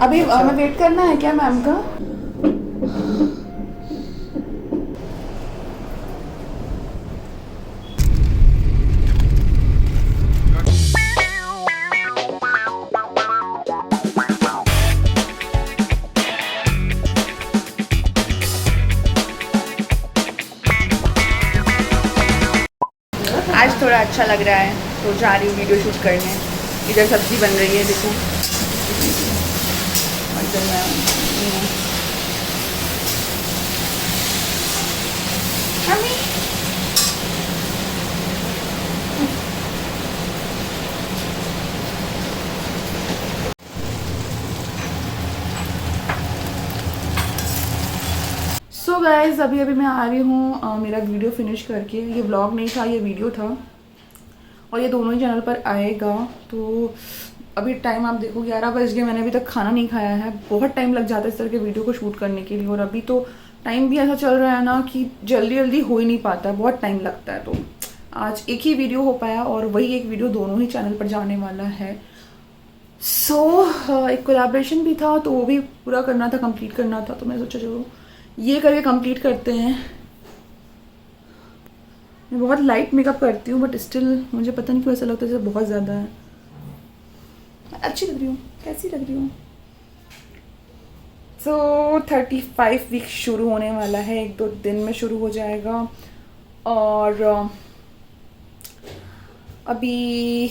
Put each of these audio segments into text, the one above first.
अभी हमें वेट करना है क्या मैम का? आज थोड़ा अच्छा लग रहा है तो जा रही हूँ वीडियो शूट करने। इधर सब्जी बन रही है देखो, और इधर मैं मम्मी। सो गाइज अभी मैं आ रही हूँ मेरा वीडियो फिनिश करके। ये व्लॉग नहीं था, ये वीडियो था, और ये दोनों ही चैनल पर आएगा। तो अभी टाइम आप देखो 11 बज गए, मैंने अभी तक खाना नहीं खाया है। बहुत टाइम लग जाता है इस तरह के वीडियो को शूट करने के लिए, और अभी तो टाइम भी ऐसा चल रहा है ना कि जल्दी जल्दी हो ही नहीं पाता, बहुत टाइम लगता है। तो आज एक ही वीडियो हो पाया, और वही एक वीडियो दोनों ही चैनल पर जाने वाला है। एक कोलैबोरेशन भी था तो वो भी पूरा करना था, कंप्लीट करना था। तो मैं सोचा चलो ये करके कंप्लीट करते हैं। मैं बहुत लाइट मेकअप करती हूँ, बट स्टिल मुझे पता नहीं क्यों ऐसा लगता है जैसे बहुत ज़्यादा है। अच्छी लग रही हूँ, कैसी लग रही हूँ? 35 वीक शुरू होने वाला है, 1-2 दिन में शुरू हो जाएगा। और अभी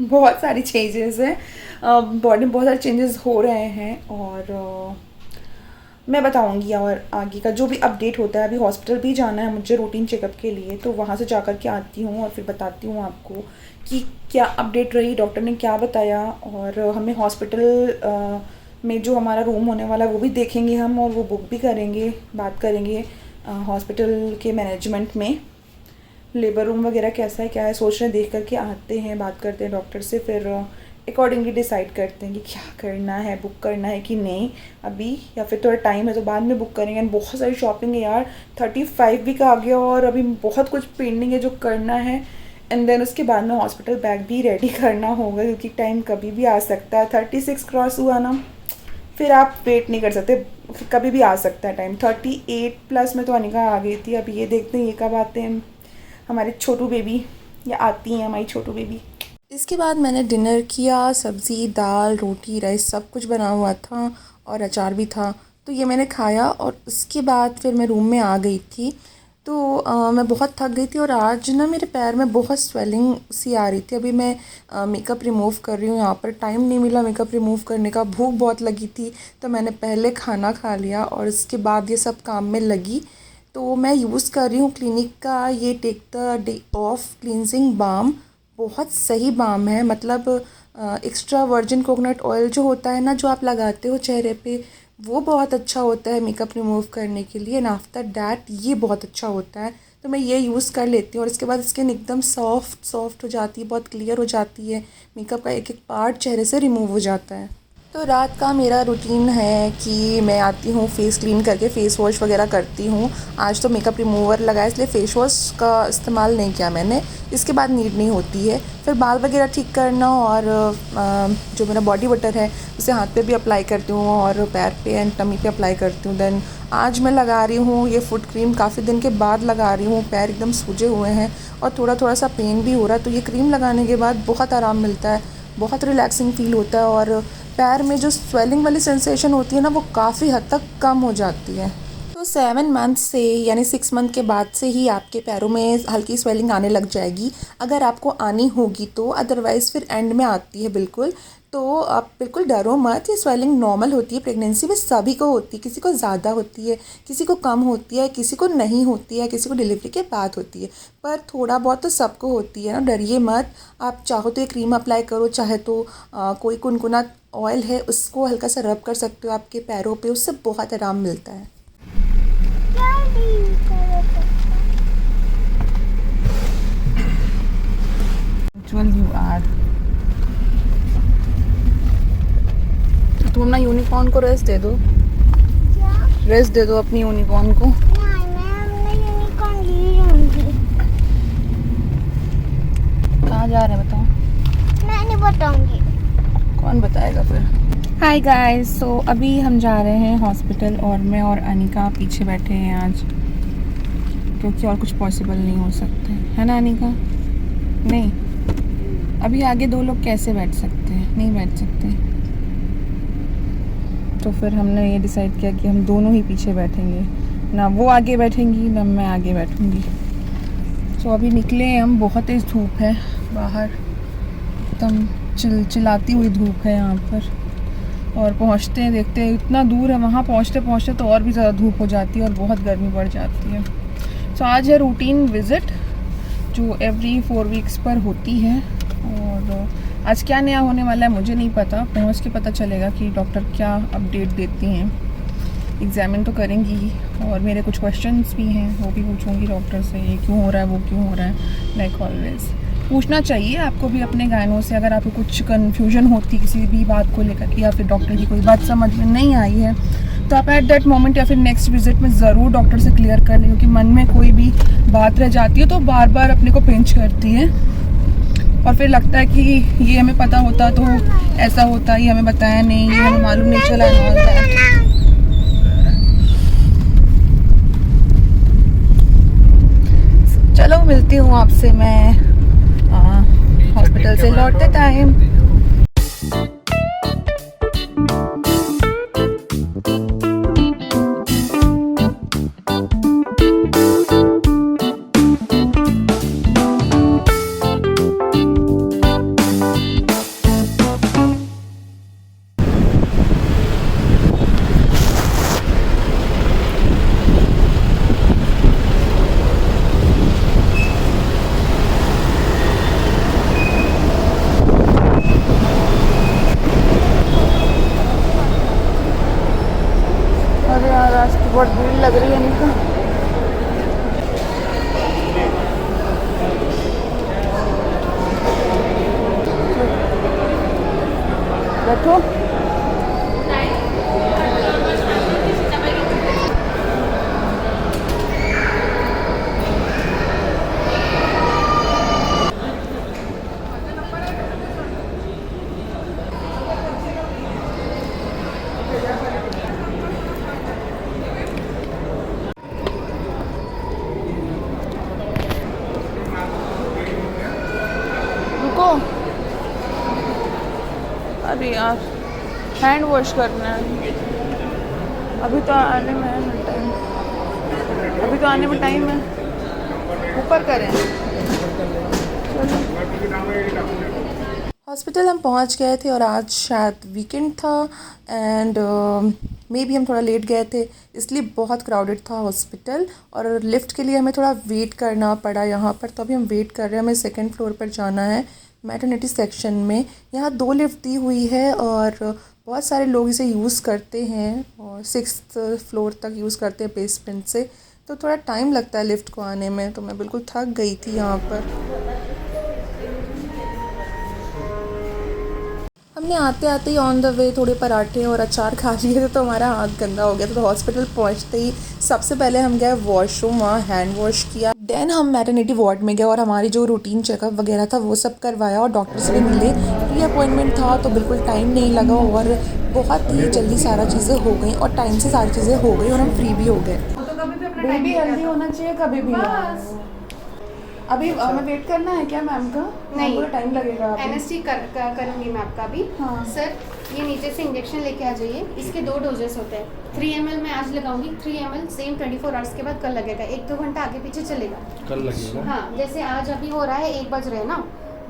बहुत सारी चेंजेस हैं, बॉडी में बहुत सारे चेंजेस हो रहे हैं, और मैं बताऊंगी। और आगे का जो भी अपडेट होता है, अभी हॉस्पिटल भी जाना है मुझे रूटीन चेकअप के लिए, तो वहाँ से जाकर के आती हूँ और फिर बताती हूँ आपको कि क्या अपडेट रही, डॉक्टर ने क्या बताया। और हमें हॉस्पिटल में जो हमारा रूम होने वाला है वो भी देखेंगे हम, और वो बुक भी करेंगे, बात करेंगे हॉस्पिटल के मैनेजमेंट में। लेबर रूम वगैरह कैसा है क्या है सोच रहे, देख करके आते हैं, बात करते हैं डॉक्टर से, फिर अकॉर्डिंगली डिसाइड करते हैं कि क्या करना है, बुक करना है कि नहीं अभी, या फिर थोड़ा टाइम है तो बाद में बुक करेंगे। एंड बहुत सारी शॉपिंग है यार, 35 भी का आ गया और अभी बहुत कुछ पेंडिंग है जो करना है। एंड देन उसके बाद में हॉस्पिटल बैग भी रेडी करना होगा, क्योंकि टाइम कभी भी आ सकता है। 36 क्रॉस हुआ ना, फिर आप वेट नहीं कर सकते, कभी भी आ सकता है टाइम। 38 प्लस में तो अनिका आ गई थी। अभी ये देखते हैं ये कब आते हैं हमारे छोटू बेबी, या आती हैं हमारी छोटू बेबी। इसके बाद मैंने डिनर किया, सब्ज़ी दाल रोटी राइस सब कुछ बना हुआ था, और अचार भी था। तो ये मैंने खाया, और उसके बाद फिर मैं रूम में आ गई थी। तो मैं बहुत थक गई थी, और आज ना मेरे पैर में बहुत स्वेलिंग सी आ रही थी। अभी मैं मेकअप रिमूव कर रही हूँ, यहाँ पर टाइम नहीं मिला मेकअप रिमूव करने का, भूख बहुत लगी थी। तो मैंने पहले खाना खा लिया और उसके बाद ये सब काम में लगी। तो मैं यूज़ कर रही हूँ क्लिनिक का ये take the day off cleansing balm. बहुत सही बाम है, मतलब एक्स्ट्रा वर्जिन कोकोनट ऑयल जो होता है ना, जो आप लगाते हो चेहरे पे, वो बहुत अच्छा होता है मेकअप रिमूव करने के लिए। एंड आफ्टर डैट ये बहुत अच्छा होता है, तो मैं ये यूज़ कर लेती हूँ। और इसके बाद स्किन एकदम सॉफ्ट हो जाती है, बहुत क्लियर हो जाती है, मेकअप का एक एक पार्ट चेहरे से रिमूव हो जाता है। तो रात का मेरा रूटीन है कि मैं आती हूँ फेस क्लीन करके फेस वॉश वगैरह करती हूँ। आज तो मेकअप रिमूवर लगाया इसलिए फेस वॉश का इस्तेमाल नहीं किया मैंने, इसके बाद नीड नहीं होती है। फिर बाल वगैरह ठीक करना, और जो मेरा बॉडी बटर है उसे हाथ पे भी अप्लाई करती हूँ, और पैर पे एंड टमी पे अप्लाई करती हूँ। देन आज मैं लगा रही हूँ ये फुट क्रीम, काफ़ी दिन के बाद लगा रही हूँ। पैर एकदम सूजे हुए हैं और थोड़ा थोड़ा सा पेन भी हो रहा है, तो ये क्रीम लगाने के बाद बहुत आराम मिलता है, बहुत रिलैक्सिंग फील होता है, और पैर में जो स्वेलिंग वाली सेंसेशन होती है ना, वो काफ़ी हद तक कम हो जाती है। तो 7 मंथ से यानी 6 मंथ के बाद से ही आपके पैरों में हल्की स्वेलिंग आने लग जाएगी, अगर आपको आनी होगी तो। अदरवाइज़ फिर एंड में आती है बिल्कुल। तो आप बिल्कुल डरो मत, ये स्वेलिंग नॉर्मल होती है, प्रेगनेंसी में सभी को होती है, किसी को ज़्यादा होती है, किसी को कम होती है, किसी को नहीं होती है, किसी को डिलीवरी के बाद होती है, पर थोड़ा बहुत तो सबको होती है ना, डरिए मत। आप चाहो तो ये क्रीम अप्लाई करो, चाहे तो कोई कुनकुना ऑयल है उसको हल्का सा रब कर सकते हो आपके पैरों पे, उससे बहुत आराम मिलता है। तुम अपना यूनिकॉर्न को रेस्ट दे दो, रेस्ट दे दो अपनी यूनिकॉर्न को। नहीं, मैं अपना यूनिकॉर्न ले लूंगी। कहाँ जा रहे हैं बताओ? मैं मैं नहीं बताऊंगी। कौन बताएगा फिर। हाय गाइस, सो अभी हम जा रहे हैं हॉस्पिटल और मैं और अनिका पीछे बैठे हैं आज, क्योंकि और कुछ पॉसिबल नहीं हो सकता है ना अनिका? नहीं, अभी आगे दो लोग कैसे बैठ सकते हैं, नहीं बैठ सकते। तो फिर हमने ये डिसाइड किया कि हम दोनों ही पीछे बैठेंगे, ना वो आगे बैठेंगी ना मैं आगे बैठूंगी। तो अभी निकले हैं हम, बहुत तेज़ धूप है बाहर, एकदम चिल्लाती हुई धूप है यहाँ पर। और पहुँचते हैं, देखते हैं इतना दूर है, वहाँ पहुँचते पहुँचते तो और भी ज़्यादा धूप हो जाती है और बहुत गर्मी बढ़ जाती है। तो आज है रूटीन विज़िट जो एवरी 4 वीक्स पर होती है, और आज क्या नया होने वाला है मुझे नहीं पता, पहुँच के पता चलेगा कि डॉक्टर क्या अपडेट देती हैं। एग्जामिन तो करेंगी ही, और मेरे कुछ क्वेश्चंस भी हैं वो भी पूछूंगी डॉक्टर से, ये क्यों हो रहा है वो क्यों हो रहा है। लाइक ऑलवेज पूछना चाहिए आपको भी अपने गायनों से, अगर आपको कुछ कन्फ्यूजन होती किसी भी बात को लेकर या फिर डॉक्टर की कोई बात समझ में नहीं आई है, तो आप एट दैट मोमेंट या फिर नेक्स्ट विजिट में ज़रूर डॉक्टर से क्लियर कर लें, क्योंकि मन में कोई भी बात रह जाती है तो बार बार अपने को पिंच करती है और फिर लगता है कि ये हमें पता होता तो ऐसा होता, ये हमें बताया नहीं, ये हमें मालूम नहीं चला। चलो मिलती हूँ आपसे मैं हॉस्पिटल से लौटते टाइम। बहुत भीड़ लग रही है इनका। बैठो। अरे यार हैंड वॉश करना है, अभी तो आने में है टाइम, अभी तो आने में टाइम है, ऊपर करें। हॉस्पिटल हम पहुंच गए थे और आज शायद वीकेंड था एंड मे बी हम थोड़ा लेट गए थे, इसलिए बहुत क्राउडेड था हॉस्पिटल और लिफ्ट के लिए हमें थोड़ा वेट करना पड़ा यहाँ पर। तो अभी हम वेट कर रहे हैं, हमें 2nd फ्लोर पर जाना है मैटरनिटी सेक्शन में। यहाँ 2 लिफ्ट दी हुई है और बहुत सारे लोग इसे यूज़ करते हैं और 6th फ्लोर तक यूज़ करते हैं बेसमेंट से, तो थोड़ा टाइम लगता है लिफ्ट को आने में। तो मैं बिल्कुल थक गई थी यहाँ पर। हमने आते आते ही ऑन द वे थोड़े पराठे और अचार खा लिए थे, तो हमारा हाथ गंदा हो गया था। तो हॉस्पिटल पहुंचते ही सबसे पहले हम गए वॉशरूम, वहाँ हैंड वॉश किया, देन हम मैटरनिटी वार्ड में गए और हमारी जो रूटीन चेकअप वगैरह था वो सब करवाया और डॉक्टर से भी मिले। प्री अपॉइंटमेंट था तो बिल्कुल टाइम नहीं लगा और बहुत ही जल्दी सारा चीज़ें हो गई और टाइम से सारी चीज़ें हो गई और हम फ्री भी हो गए। बेबी हेल्दी होना चाहिए कभी भी। अभी हमें वेट करना है क्या मैम का? नहीं, पूरा टाइम लगेगा। एनएसटी करूँगी मैं आपका भी। हाँ। सर ये नीचे से इंजेक्शन लेके आ जाइए, इसके 2 डोजेस होते हैं। 3 ml मैं आज लगाऊंगी, 3 ml सेम 24 आवर्स के बाद कल लगेगा, 1-2 घंटा आगे पीछे चलेगा। कल लगेगा? हाँ, जैसे आज अभी हो रहा है 1 बज रहे हैं ना,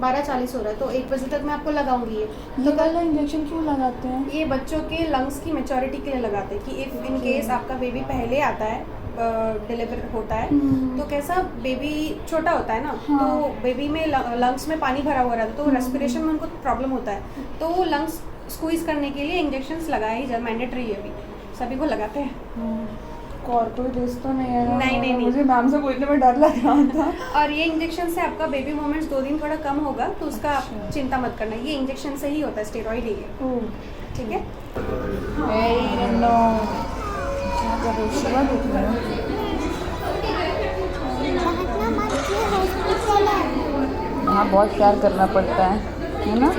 12:40 हो रहा है, तो 1 बजे तक मैं आपको लगाऊंगी ये। तो कल इंजेक्शन क्यों लगाते हैं? ये बच्चों के लंग्स की मेच्योरिटी के लिए लगाते हैं कि इफ़ इन केस आपका बेबी पहले आता है, डिलीवर होता है, तो कैसा बेबी छोटा होता है ना, तो बेबी में लंग्स में पानी भरा हुआ रहता है, तो रेस्पिरेशन में उनको प्रॉब्लम होता है, तो वो लंग्स स्क्वीज करने के लिए इंजेक्शंस लगाए ही मैंडेटरी है, अभी सभी को लगाते हैं। और कोई रिस्क तो नहीं है? नहीं, मुझे मैम से पूछने में डर लग रहा था। और ये इंजेक्शन से आपका बेबी मोमेंट्स 2 दिन थोड़ा कम होगा, तो उसका आप चिंता मत करना, ये इंजेक्शन से ही होता है, स्टेरॉइड ही है, ठीक है? भागना मत, ये हॉस्पिटल है। हाँ, बहुत प्यार करना पड़ता है। है ना?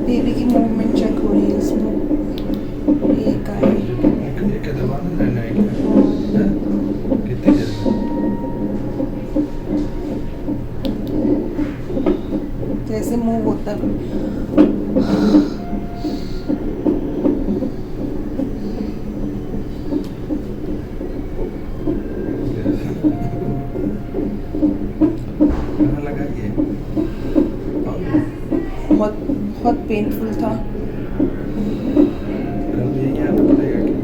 बेबी की मूवमेंट चेक हो रही है इसमें। ये का है। क्या दबाना है क्या? कितनी देर जैसे मूव होता है कहाँ लगा ये? बहुत बहुत पेनफुल था। कल यही आना पड़ेगा क्या?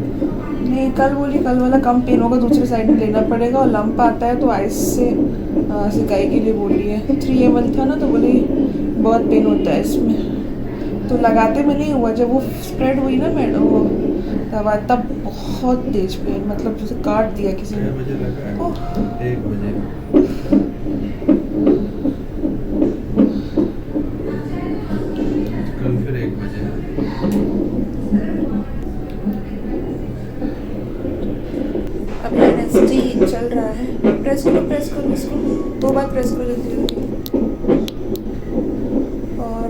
नहीं, कल बोली कल वाला कम पेन होगा, दूसरे साइड में लेना पड़ेगा, और लंप आता है तो आइस से सिकाई के लिए बोल रही है। 3 ml था ना, तो बोली बहुत पेन होता है इसमें, तो लगाते में नहीं हुआ। जब वो स्प्रेड हुई ना मैडम वो दवा, तब बहुत तेज पेन, मतलब जैसे काट दिया किसी ने। 6 बजे लगा है। ओह। 1 बजे। कल फिर 1 बजे। अब एनएसटी चल रहा है। प्रेस करो इसको, 2 बार प्रेस करो जल्दी। और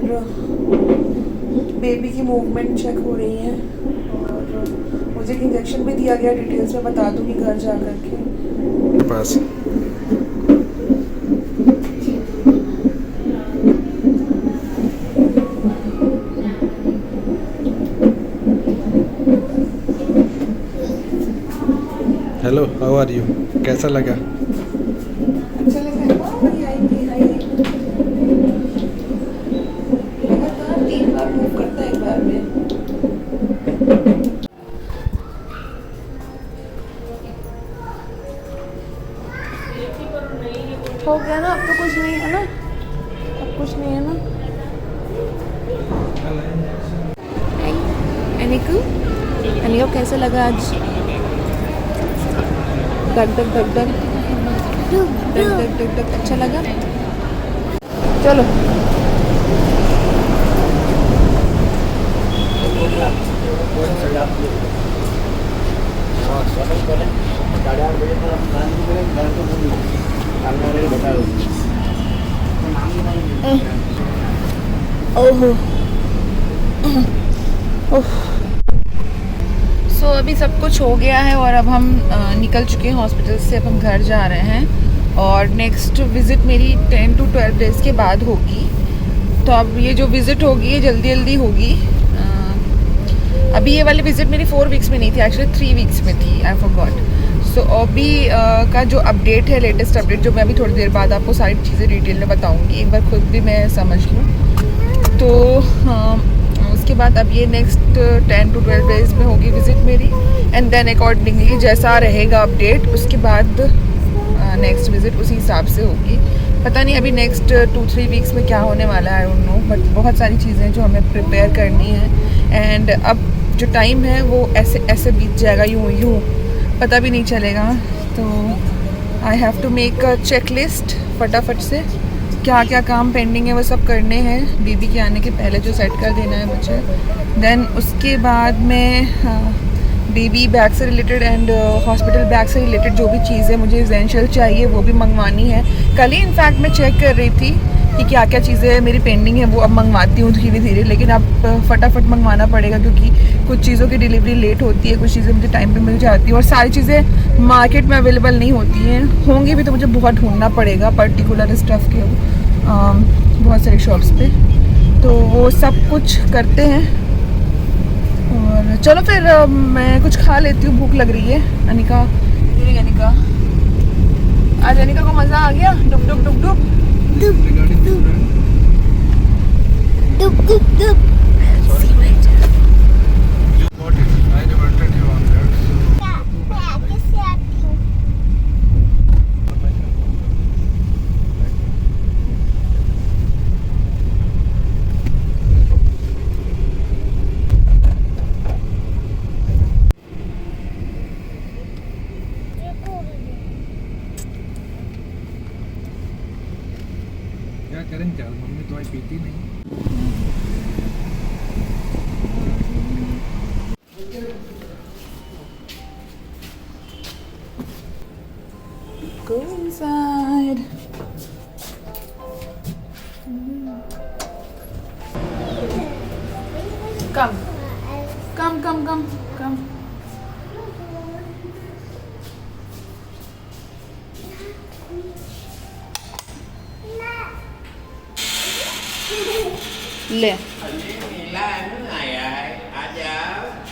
बेबी की मूवमेंट चेक हो रही है, और मुझे एक इंजेक्शन भी दिया गया, डिटेल्स में बता दूंगी घर जा कर के। पास हेलो, हाउ आर यू? कैसा लगा? अच्छा लगा है? लगातार 3 बार मूव करता है एक बार में। हो गया ना? अब तो कुछ नहीं है ना? अब कुछ नहीं है ना? अनिको कैसा लगा आज? डग डग डग डग डग डग डग डग अच्छा लगा? चलो ओहो सो अभी सब कुछ हो गया है, और अब हम निकल चुके हैं हॉस्पिटल से। अब हम घर जा रहे हैं, और नेक्स्ट विज़िट मेरी 10 to 12 डेज़ के बाद होगी। तो अब ये जो विज़िट होगी ये जल्दी जल्दी होगी। अभी ये वाली विज़िट मेरी 4 वीक्स में नहीं थी, एक्चुअली 3 वीक्स में थी। I forgot. सो अभी का जो अपडेट है, लेटेस्ट अपडेट, जो मैं अभी थोड़ी देर बाद आपको सारी चीज़ें डिटेल में बताऊँगी, एक बार खुद भी मैं समझ लूँ। तो उसके बाद अब ये नेक्स्ट 10 to 12 डेज़ में होगी विज़िट मेरी, एंड देन अकॉर्डिंगली जैसा रहेगा अपडेट, उसके बाद नेक्स्ट विज़िट उसी हिसाब से होगी। पता नहीं अभी नेक्स्ट 2-3 वीक्स में क्या होने वाला है, आई डोंट नो, बट बहुत सारी चीज़ें जो हमें प्रिपेयर करनी है। एंड अब जो टाइम है वो ऐसे ऐसे बीत जाएगा, यूँ पता भी नहीं चलेगा। तो I have to make a checklist, फटाफट से क्या क्या काम पेंडिंग है वो सब करने हैं बेबी के आने के पहले, जो सेट कर देना है मुझे। देन उसके बाद में बेबी बैग से रिलेटेड एंड हॉस्पिटल बैग से रिलेटेड जो भी चीज़ें मुझे एसेंशियल चाहिए वो भी मंगवानी है। कल ही इनफैक्ट मैं चेक कर रही थी कि क्या क्या चीज़ें मेरी पेंडिंग है, वो अब मंगवाती हूँ धीरे धीरे, लेकिन अब फटाफट मंगवाना पड़ेगा, क्योंकि कुछ चीज़ों की डिलीवरी लेट होती है, कुछ चीज़ें मुझे टाइम पे मिल जाती है, और सारी चीज़ें मार्केट में अवेलेबल नहीं होती हैं। होंगी भी तो मुझे बहुत ढूंढना पड़ेगा पर्टिकुलर स्टफ़ के बहुत सारे शॉप्स पे। तो वो सब कुछ करते हैं, और चलो फिर मैं कुछ खा लेती हूँ, भूख लग रही है। अनिका आज अनिका को मज़ा आ गया। डुक डुक डुक डुक दुब दुब दुब मैं आगे से आती हूँ। क्या करेंगे क्या, मम्मी दवाई पीती नहीं। Go inside. Come. ले।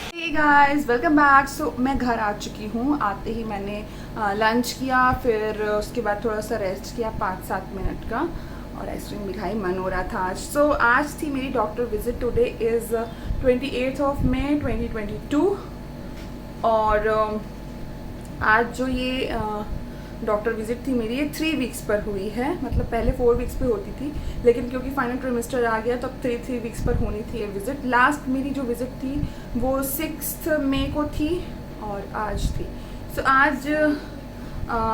Hey guys, welcome back. So मैं घर आ चुकी हूँ। आते ही मैंने लंच किया, फिर उसके बाद थोड़ा सा रेस्ट किया 5-7 मिनट का, और आइसक्रीम भी खाई, मन हो रहा था आज। सो आज थी मेरी doctor visit. Today is 28 of May 2022, और आज जो ये डॉक्टर विजिट थी मेरी, ये 3 वीक्स पर हुई है। मतलब पहले 4 वीक्स पे होती थी, लेकिन क्योंकि फाइनल ट्रिमेस्टर आ गया तो अब 3 वीक्स पर होनी थी ये विजिट। लास्ट मेरी जो विजिट थी वो 6 मई को थी, और आज थी। सो आज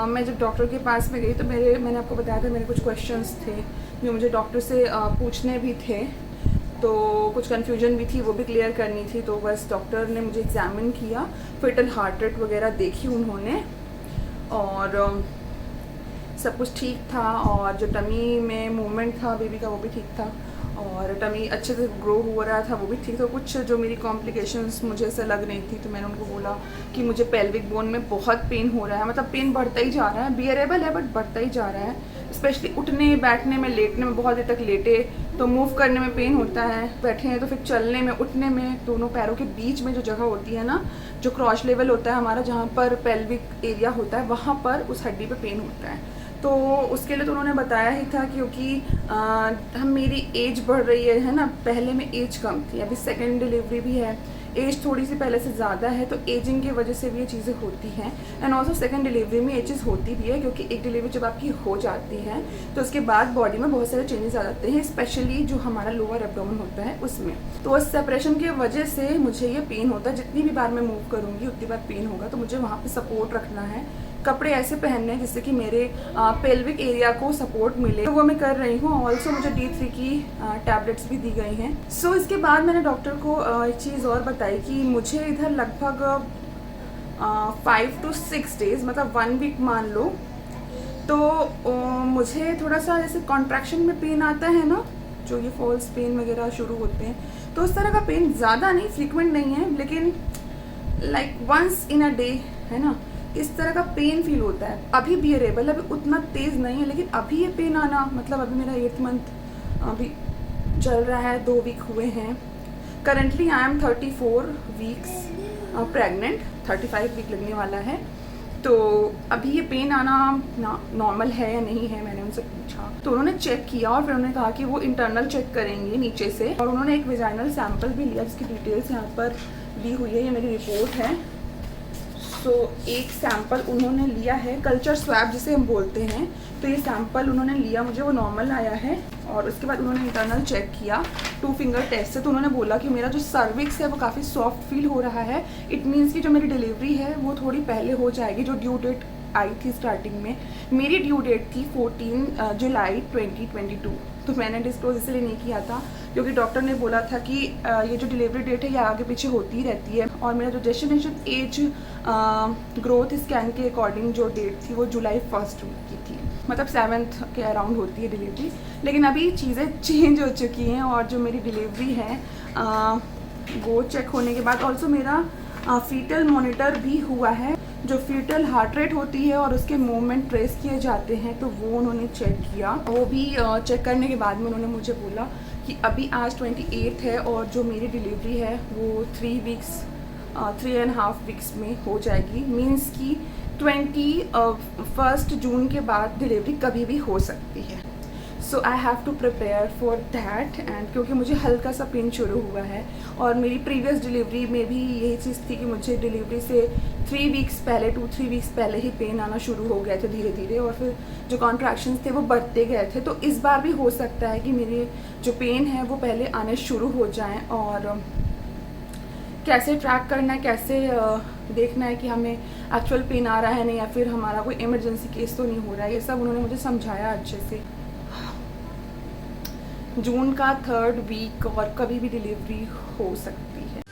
मैं जब डॉक्टर के पास में गई तो मैंने आपको बताया था मेरे कुछ क्वेश्चंस थे जो मुझे डॉक्टर से पूछने भी थे, तो कुछ कन्फ्यूजन भी थी, वो भी क्लियर करनी थी। तो बस डॉक्टर ने मुझे एग्जामिन किया, फिटल हार्ट रेट वगैरह देखी उन्होंने, और सब कुछ ठीक था। और जो टमी में मूवमेंट था बेबी का वो भी ठीक था, और टमी अच्छे से ग्रो हो रहा था वो भी ठीक था। कुछ जो मेरी कॉम्प्लिकेशंस मुझे ऐसा लग रही थी, तो मैंने उनको बोला कि मुझे पेल्विक बोन में बहुत पेन हो रहा है। मतलब पेन बढ़ता ही जा रहा है, बियरेबल है बट बढ़ता ही जा रहा है। स्पेशली उठने बैठने में, लेटने में, बहुत देर तक लेटे तो मूव करने में पेन होता है, बैठे हैं तो फिर चलने में, उठने में, दोनों पैरों के बीच में जो जगह होती है ना, जो क्रॉच लेवल होता है हमारा, जहाँ पर पेल्विक एरिया होता है, वहाँ पर उस हड्डी पे पेन होता है। तो उसके लिए तो उन्होंने बताया ही था, क्योंकि मेरी एज बढ़ रही है ना। पहले में एज कम थी, अभी सेकेंड डिलीवरी भी है, एज थोड़ी सी पहले से ज़्यादा है, तो एजिंग की वजह से भी ये चीज़ें होती हैं। एंड ऑल्सो सेकेंड डिलीवरी में ये चीज़ होती भी है, क्योंकि एक डिलीवरी जब आपकी हो जाती है तो उसके बाद बॉडी में बहुत सारे चेंजेस आ जाते हैं, स्पेशली जो हमारा लोअर एब्डोमेन होता है उसमें। तो उस सेपरेशन की वजह से मुझे ये पेन होता है। जितनी भी बार मैं मूव करूँगी उतनी बार पेन होगा, तो मुझे वहाँ पर सपोर्ट रखना है, कपड़े ऐसे पहनने हैं जिससे कि मेरे पेल्विक एरिया को सपोर्ट मिले, तो वो मैं कर रही हूँ। ऑल्सो मुझे D3 की टैबलेट्स भी दी गई हैं। सो इसके बाद मैंने डॉक्टर को एक चीज़ और बताई कि मुझे इधर लगभग 5 to 6 डेज़, मतलब 1 वीक मान लो, तो मुझे थोड़ा सा जैसे कॉन्ट्रैक्शन में पेन आता है ना, जो ये फॉल्स पेन वगैरह शुरू होते हैं, तो उस तरह का पेन ज़्यादा नहीं, फ्रीक्वेंट नहीं है, लेकिन like once in a day है ना, इस तरह का पेन फील होता है। अभी बियरेबल, अभी उतना तेज़ नहीं है, लेकिन अभी ये पेन आना, मतलब अभी मेरा 8th मंथ अभी चल रहा है, 2 वीक हुए हैं। Currently I am 34 weeks pregnant, 35 week लगने वाला है। तो अभी ये पेन आना नॉर्मल है या नहीं है, मैंने उनसे पूछा, तो उन्होंने चेक किया, और फिर उन्होंने कहा कि वो इंटरनल चेक करेंगे नीचे से, और उन्होंने एक वेजाइनल सैंपल भी लिया, जिसकी डिटेल्स यहाँ पर दी हुई है, ये मेरी रिपोर्ट है। तो एक सैंपल उन्होंने लिया है, कल्चर स्वैब जिसे हम बोलते हैं, तो ये सैंपल उन्होंने लिया, मुझे वो नॉर्मल आया है। और उसके बाद उन्होंने इंटरनल चेक किया 2 फिंगर टेस्ट से, तो उन्होंने बोला कि मेरा जो सर्विक्स है वो काफ़ी सॉफ्ट फील हो रहा है। इट मीन्स कि जो मेरी डिलीवरी है वो थोड़ी पहले हो जाएगी। जो ड्यू डेट आई थी स्टार्टिंग में, मेरी ड्यू डेट थी 14 जुलाई 2022, तो मैंने डिस्क्लोज इसलिए नहीं किया था क्योंकि डॉक्टर ने बोला था कि ये जो डिलीवरी डेट है ये आगे पीछे होती ही रहती है, और मेरा जो डेस्टिनेशन एज ग्रोथ स्कैन के अकॉर्डिंग जो डेट थी वो जुलाई 1 की थी, मतलब 7th के अराउंड होती है डिलीवरी। लेकिन अभी चीज़ें चेंज हो चुकी हैं, और जो मेरी डिलीवरी है वो चेक होने के बाद ऑल्सो मेरा फीटल मॉनिटर भी हुआ है। जो फीटल हार्ट रेट होती है और उसके मूवमेंट ट्रेस किए जाते हैं, तो वो उन्होंने चेक किया। वो भी चेक करने के बाद में उन्होंने मुझे बोला कि अभी आज 28 है, और जो मेरी डिलीवरी है वो 3.5 वीक्स में हो जाएगी। मीन्स कि 21 जून के बाद डिलीवरी कभी भी हो सकती है। So I have to prepare for that. And क्योंकि मुझे हल्का सा पेन शुरू हुआ है, और मेरी प्रीवियस डिलीवरी में भी यही चीज़ थी कि मुझे डिलीवरी से 3 वीक्स पहले, 2-3 वीक्स पहले ही पेन आना शुरू हो गए थे धीरे धीरे, और फिर जो कॉन्ट्रैक्शंस थे वो बढ़ते गए थे। तो इस बार भी हो सकता है कि मेरे जो पेन है वो पहले आने शुरू हो जाएं। और कैसे ट्रैक करना है, कैसे देखना है कि हमें एक्चुअल पेन आ रहा है नहीं, या फिर हमारा कोई इमरजेंसी केस तो नहीं हो रहा है, ये सब उन्होंने मुझे समझाया अच्छे से। जून का 3rd वीक और कभी भी डिलीवरी हो सकती है।